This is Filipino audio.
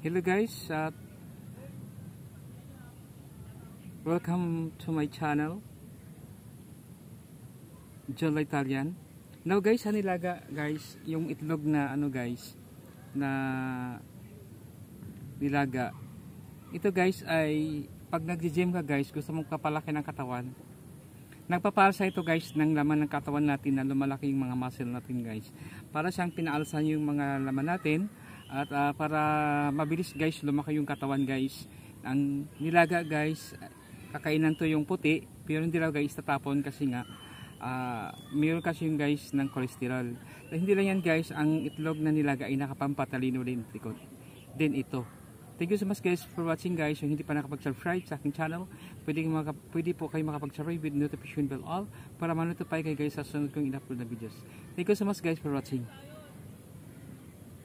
Hello guys, welcome to my channel, Jolo Italian. Now guys, hanilaga guys, yung itlog na guys, na nilaga. Ito guys ay pag nagji-gym ka guys, gusto mong kapalaki ng katawan. Nagpapaalsa ito guys ng laman ng katawan natin na lumalaki yung mga muscle natin guys. Para siyang pinaalsan yung mga laman natin. At para mabilis guys lumaki yung katawan guys. Ang nilaga guys, kakainan to yung puti, pero hindi lang guys tatapon kasi nga mayroon kasi yung guys ng cholesterol. So, hindi lang yan guys, ang itlog na nilaga ay nakapampatalino din ito. Thank you so much guys for watching guys. Yung hindi pa nakapag-subscribe sa aking channel, pwede po kayo makapag-subscribe with notification bell all para ma-notify kayo guys sa sunod kong in-upload na videos. Thank you so much guys for watching.